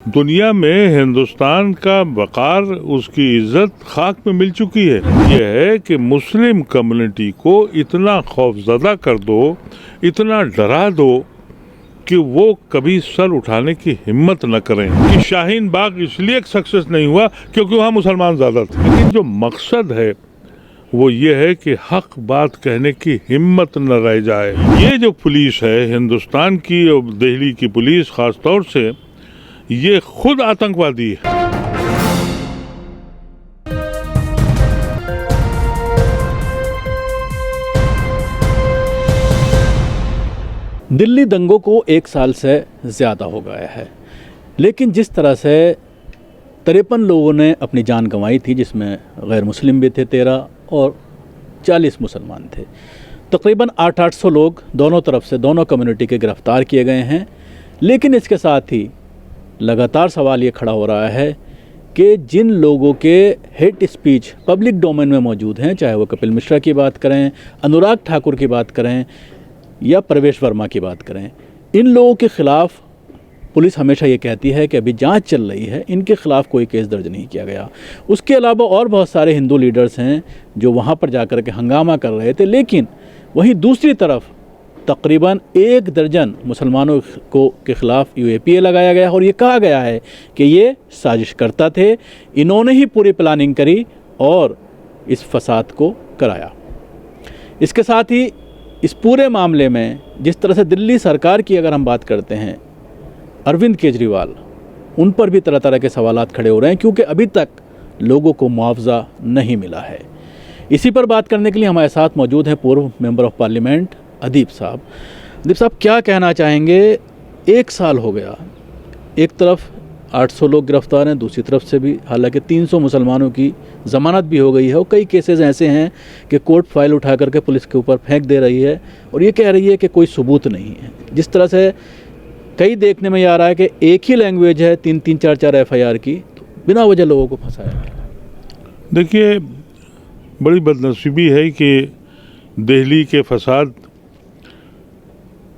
दुनिया में हिंदुस्तान का वकार, उसकी इज्जत खाक में मिल चुकी है। यह है कि मुस्लिम कम्युनिटी को इतना खौफजदा कर दो, इतना डरा दो कि वो कभी सर उठाने की हिम्मत न करें। कि शाहीन बाग इसलिए सक्सेस नहीं हुआ क्योंकि वहाँ मुसलमान ज़्यादा थे, लेकिन जो मकसद है वो ये है कि हक बात कहने की हिम्मत न रह जाए। ये जो पुलिस है हिंदुस्तान की और दिल्ली की पुलिस खास तौर से, ये खुद आतंकवादी है। दिल्ली दंगों को 1 साल से ज़्यादा हो गया है, लेकिन जिस तरह से 53 लोगों ने अपनी जान गंवाई थी, जिसमें गैर मुस्लिम भी थे 13 और 40 मुसलमान थे, तकरीबन 800 लोग दोनों तरफ से, दोनों कम्युनिटी के गिरफ़्तार किए गए हैं। लेकिन इसके साथ ही लगातार सवाल ये खड़ा हो रहा है कि जिन लोगों के हेट स्पीच पब्लिक डोमेन में मौजूद हैं, चाहे वो कपिल मिश्रा की बात करें, अनुराग ठाकुर की बात करें या प्रवेश वर्मा की बात करें, इन लोगों के ख़िलाफ़ पुलिस हमेशा ये कहती है कि अभी जांच चल रही है, इनके ख़िलाफ़ कोई केस दर्ज नहीं किया गया। उसके अलावा और बहुत सारे हिंदू लीडर्स हैं जो वहाँ पर जाकर के हंगामा कर रहे थे, लेकिन वहीं दूसरी तरफ तकरीबन 1 दर्जन मुसलमानों के ख़िलाफ़ UAPA लगाया गया और ये कहा गया है कि ये साजिशकर्ता थे, इन्होंने ही पूरी प्लानिंग करी और इस फसाद को कराया। इसके साथ ही इस पूरे मामले में जिस तरह से दिल्ली सरकार की अगर हम बात करते हैं, अरविंद केजरीवाल, उन पर भी तरह तरह के सवालात खड़े हो रहे हैं क्योंकि अभी तक लोगों को मुआवजा नहीं मिला है। इसी पर बात करने के लिए हमारे साथ मौजूद हैं पूर्व मेंबर ऑफ पार्लियामेंट अदीप साहब। अदीप साहब, क्या कहना चाहेंगे? 1 साल हो गया, एक तरफ 800 लोग गिरफ्तार हैं, दूसरी तरफ से भी हालांकि 300 मुसलमानों की ज़मानत भी हो गई है और कई केसेस ऐसे हैं कि कोर्ट फाइल उठा करके पुलिस के ऊपर फेंक दे रही है और ये कह रही है कि कोई सबूत नहीं है। जिस तरह से कई देखने में ये आ रहा है कि एक ही लैंग्वेज है 3-3, 4-4 FIR की, तो बिना वजह लोगों को फंसाया गया। देखिए, बड़ी बदनसीबी है कि दिल्ली के फसाद,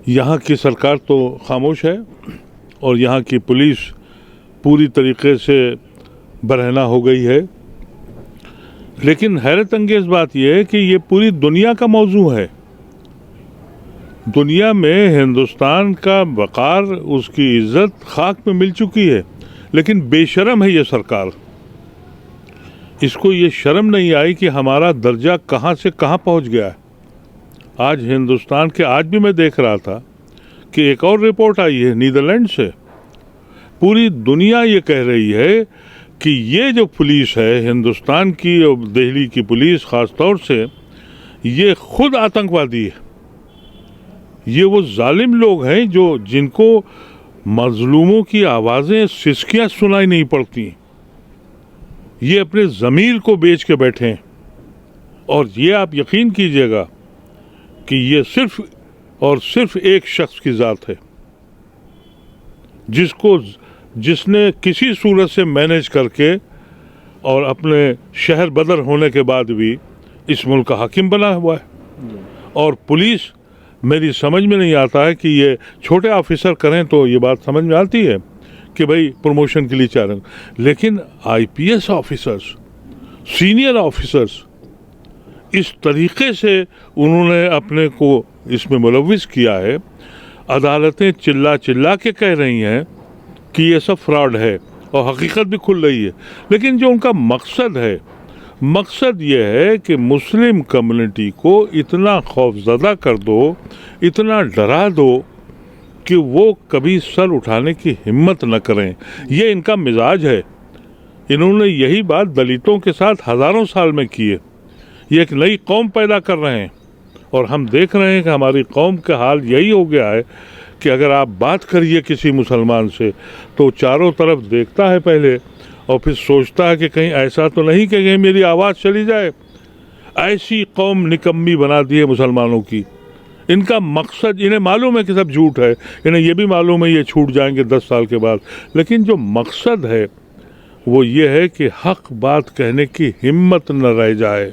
यहाँ की सरकार तो खामोश है और यहाँ की पुलिस पूरी तरीके से बरहना हो गई है। लेकिन हैरत अंगेज बात यह है कि ये पूरी दुनिया का मौजू है। दुनिया में हिंदुस्तान का वकार, उसकी इज्जत खाक में मिल चुकी है, लेकिन बेशरम है ये सरकार। इसको ये शर्म नहीं आई कि हमारा दर्जा कहाँ से कहाँ पहुँच गया है। आज हिंदुस्तान के, आज भी मैं देख रहा था कि एक और रिपोर्ट आई है नीदरलैंड से। पूरी दुनिया ये कह रही है कि ये जो पुलिस है हिंदुस्तान की और दिल्ली की पुलिस खास तौर से, ये खुद आतंकवादी है। ये वो जालिम लोग हैं जिनको मजलूमों की आवाज़ें, सिसकियाँ सुनाई नहीं पड़ती। ये अपने ज़मीर को बेच के बैठे हैं और ये आप यकीन कीजिएगा कि ये सिर्फ और सिर्फ एक शख्स की ज़ात है जिसने किसी सूरत से मैनेज करके और अपने शहर बदर होने के बाद भी इस मुल्क का हाकिम बना हुआ है। और पुलिस, मेरी समझ में नहीं आता है कि ये छोटे ऑफिसर करें तो ये बात समझ में आती है कि भाई प्रमोशन के लिए चाह रहे हैं, लेकिन IPS ऑफिसर्स, सीनियर ऑफिसर्स, इस तरीके से उन्होंने अपने को इसमें मुलव्विस किया है। अदालतें चिल्ला चिल्ला के कह रही हैं कि ये सब फ्रॉड है और हकीकत भी खुल रही है। लेकिन जो उनका मकसद है, मकसद ये है कि मुस्लिम कम्युनिटी को इतना खौफजदा कर दो, इतना डरा दो कि वो कभी सर उठाने की हिम्मत न करें। ये इनका मिजाज है। इन्होंने यही बात दलितों के साथ हज़ारों साल में की है। ये एक नई कौम पैदा कर रहे हैं और हम देख रहे हैं कि हमारी कौम का हाल यही हो गया है कि अगर आप बात करिए किसी मुसलमान से तो चारों तरफ देखता है पहले और फिर सोचता है कि कहीं ऐसा तो नहीं कि कहीं मेरी आवाज़ चली जाए। ऐसी कौम निकम्मी बना दी है मुसलमानों की। इनका मकसद, इन्हें मालूम है कि सब झूठ है, इन्हें ये भी मालूम है ये छूट जाएंगे 10 साल के बाद, लेकिन जो मकसद है वो ये है कि हक बात कहने की हिम्मत न रह जाए।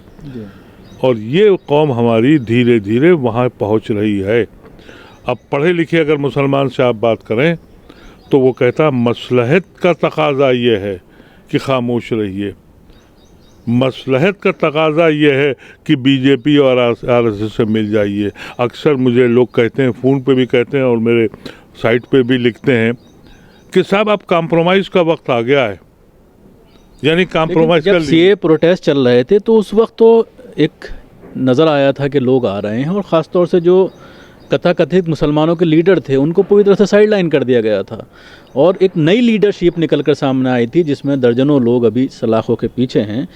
और ये कौम हमारी धीरे धीरे वहाँ पहुँच रही है। अब पढ़े लिखे अगर मुसलमान से आप बात करें तो वो कहता मसलहत का तकाजा ये है कि खामोश रहिए, मसलहत का तकाजा ये है कि बीजेपी और आरएसएस से मिल जाइए। अक्सर मुझे लोग कहते हैं, फ़ोन पे भी कहते हैं और मेरे साइट पे भी लिखते हैं कि साहब अब कॉम्प्रोमाइज़ का वक्त आ गया है, यानी कॉम्प्रोमाइज़ जब सीए प्रोटेस्ट चल रहे थे तो उस वक्त तो एक नज़र आया था कि लोग आ रहे हैं और ख़ास तौर से जो कथाकथित मुसलमानों के लीडर थे उनको पूरी तरह से साइड लाइन कर दिया गया था और एक नई लीडरशिप निकल कर सामने आई थी जिसमें दर्जनों लोग अभी सलाखों के पीछे हैं।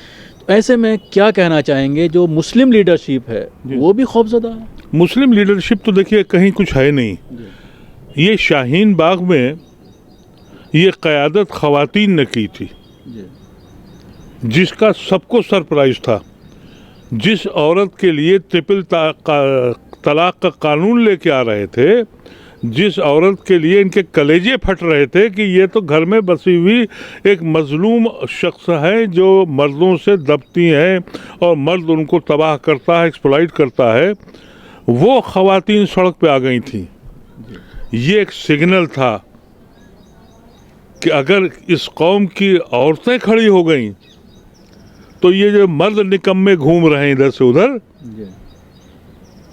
तो ऐसे में क्या कहना चाहेंगे, जो मुस्लिम लीडरशिप है वो भी खौफजदा है? मुस्लिम लीडरशिप तो देखिए कहीं कुछ है नहीं। ये शाहीन बाग में ये क़यादत ख़वातीन ने की थी जिसका सबको सरप्राइज था। जिस औरत के लिए ट्रिपल तलाक का कानून लेके आ रहे थे, जिस औरत के लिए इनके कलेजे फट रहे थे कि ये तो घर में बसी हुई एक मजलूम शख्स है जो मर्दों से दबती हैं और मर्द उनको तबाह करता है, एक्सप्लॉइट करता है, वो ख़वातीन सड़क पे आ गई थी। ये एक सिग्नल था कि अगर इस कौम की औरतें खड़ी हो गईं तो ये जो मर्द निकम्मे घूम रहे हैं इधर से उधर,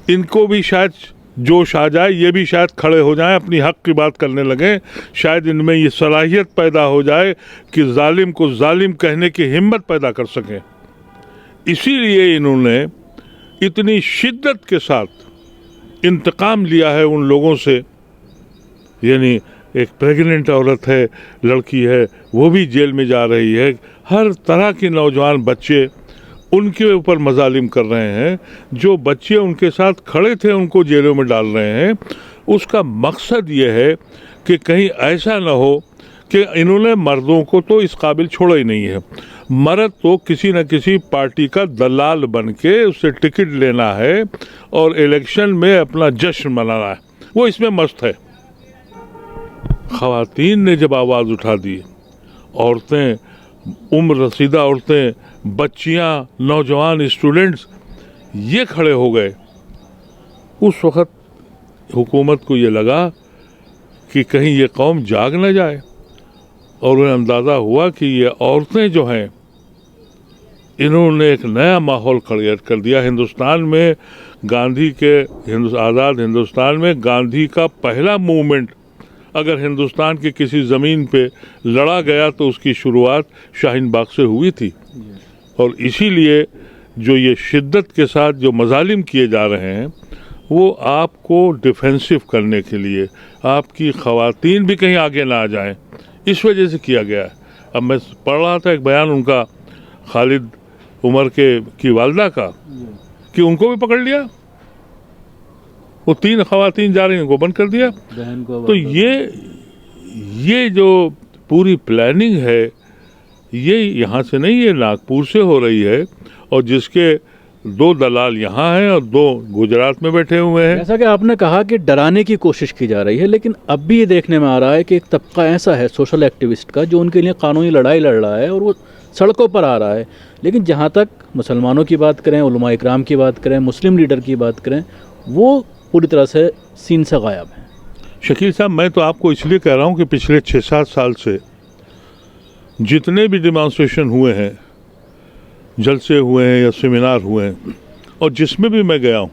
इनको भी शायद जोश आ जाए, ये भी शायद खड़े हो जाएं, अपनी हक की बात करने लगें। शायद इनमें ये सलाहियत पैदा हो जाए कि जालिम को जालिम कहने की हिम्मत पैदा कर सकें। इसीलिए इन्होंने इतनी शिद्दत के साथ इंतकाम लिया है उन लोगों से। यानी एक प्रेग्नेंट औरत है, लड़की है, वो भी जेल में जा रही है। हर तरह के नौजवान बच्चे उनके ऊपर मजालिम कर रहे हैं। जो बच्चे उनके साथ खड़े थे उनको जेलों में डाल रहे हैं। उसका मकसद ये है कि कहीं ऐसा ना हो कि इन्होंने मर्दों को तो इस काबिल छोड़ा ही नहीं है। मर्द तो किसी न किसी पार्टी का दलाल बन के उससे टिकट लेना है और इलेक्शन में अपना जश्न मनाना है, वो इसमें मस्त है। ख़वातीन ने जब आवाज़ उठा दी, औरतें, उम्र रसीदा औरतें, बच्चियां, नौजवान, स्टूडेंट्स ये खड़े हो गए, उस वक़्त हुकूमत को ये लगा कि कहीं ये कौम जाग न जाए और उन्हें अंदाज़ा हुआ कि ये औरतें जो हैं इन्होंने एक नया माहौल क्रिएट कर दिया। हिंदुस्तान में गांधी के आज़ाद हिंदुस्तान में गांधी का पहला मूवमेंट अगर हिंदुस्तान की किसी ज़मीन पे लड़ा गया तो उसकी शुरुआत शाहीन बाग से हुई थी। और इसीलिए जो ये शिद्दत के साथ जो मजालिम किए जा रहे हैं वो आपको डिफेंसिव करने के लिए, आपकी ख़वातीन भी कहीं आगे ना आ जाएं, इस वजह से किया गया है। अब मैं पढ़ रहा था एक बयान उनका, खालिद उमर की वालदा का, कि उनको भी पकड़ लिया, वो 3 ख़वातीन जा रही हैं, उनको बंद कर दिया। तो ये जो पूरी प्लानिंग है ये यहाँ से नहीं, ये नागपुर से हो रही है और जिसके 2 दलाल यहाँ हैं और 2 गुजरात में बैठे हुए हैं। जैसा कि आपने कहा कि डराने की कोशिश की जा रही है, लेकिन अब भी ये देखने में आ रहा है कि एक तबका ऐसा है सोशल एक्टिविस्ट का जो उनके लिए कानूनी लड़ाई लड़ रहा है और वो सड़कों पर आ रहा है। लेकिन जहाँ तक मुसलमानों की बात करें, उलमा इकराम की बात करें, मुस्लिम लीडर की बात करें, वो पूरी तरह से सीन से गायब है। शकील साहब, मैं तो आपको इसलिए कह रहा हूँ कि पिछले 6-7 साल से जितने भी डिमॉन्स्ट्रेशन हुए हैं, जलसे हुए हैं या सेमिनार हुए हैं, और जिसमें भी मैं गया हूँ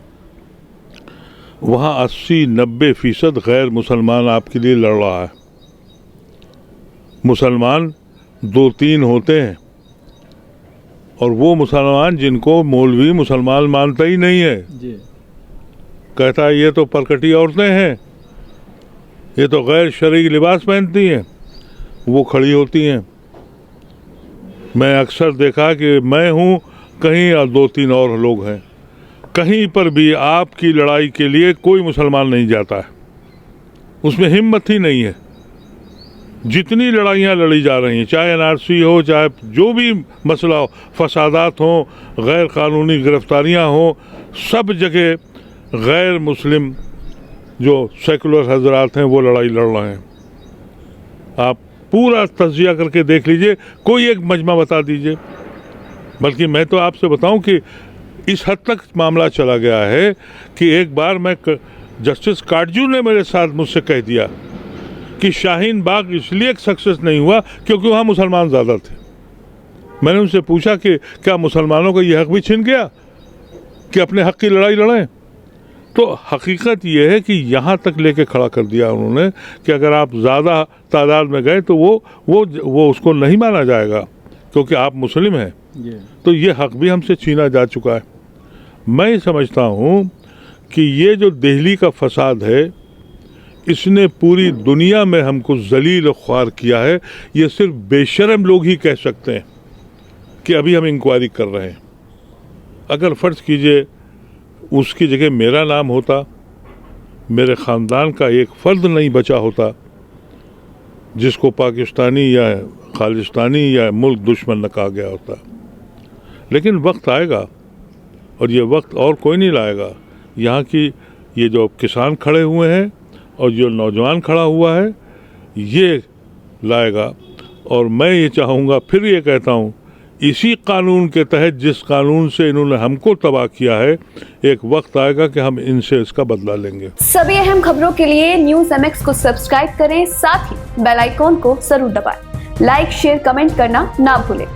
वहाँ 80-90% गैर मुसलमान आपके लिए लड़ रहा है। मुसलमान 2-3 होते हैं और वो मुसलमान जिनको मौलवी मुसलमान मानता ही नहीं है जी। कहता है ये तो परकटी औरतें हैं, ये तो गैर शरई लिबास पहनती हैं, वो खड़ी होती हैं। मैं अक्सर देखा कि मैं हूँ कहीं और 2-3 और लोग हैं, कहीं पर भी आपकी लड़ाई के लिए कोई मुसलमान नहीं जाता है, उसमें हिम्मत ही नहीं है। जितनी लड़ाइयाँ लड़ी जा रही हैं, चाहे एनआरसी हो, चाहे जो भी मसला हो, फसादात हो, गैर कानूनी गिरफ्तारियाँ हो, सब जगह गैर मुस्लिम जो सेकुलर हजरात हैं वो लड़ाई लड़ रहे हैं। आप पूरा तज्जिया करके देख लीजिए, कोई एक मजमा बता दीजिए। बल्कि मैं तो आपसे बताऊं कि इस हद तक मामला चला गया है कि एक बार मैं जस्टिस काटजू ने मेरे साथ मुझसे कह दिया कि शाहीन बाग इसलिए सक्सेस नहीं हुआ क्योंकि वहाँ मुसलमान ज़्यादा थे। मैंने उनसे पूछा कि क्या मुसलमानों का ये हक भी छिन गया कि अपने हक की लड़ाई लड़ें? तो हकीकत ये है कि यहाँ तक लेके खड़ा कर दिया उन्होंने कि अगर आप ज़्यादा तादाद में गए तो वो उसको नहीं माना जाएगा क्योंकि आप मुस्लिम हैं। तो ये हक भी हमसे छीना जा चुका है। मैं ये समझता हूँ कि ये जो दिल्ली का फसाद है इसने पूरी दुनिया में हमको जलील और ख्वार किया है। ये सिर्फ बेशरम लोग ही कह सकते हैं कि अभी हम इंक्वायरी कर रहे हैं। अगर फ़र्ज़ कीजिए उसकी जगह मेरा नाम होता, मेरे ख़ानदान का एक फ़र्द नहीं बचा होता जिसको पाकिस्तानी या खालिस्तानी या मुल्क दुश्मन न कहा गया होता। लेकिन वक्त आएगा और ये वक्त और कोई नहीं लाएगा। यहाँ की ये जो किसान खड़े हुए हैं और जो नौजवान खड़ा हुआ है ये लाएगा। और मैं ये चाहूँगा, फिर ये कहता हूँ, इसी कानून के तहत जिस कानून से इन्होंने हमको तबाह किया है, एक वक्त आएगा कि हम इनसे इसका बदला लेंगे। सभी अहम खबरों के लिए न्यूज़ MX को सब्सक्राइब करें, साथ ही बेल आइकॉन को जरूर दबाएं। लाइक, शेयर, कमेंट करना ना भूलें।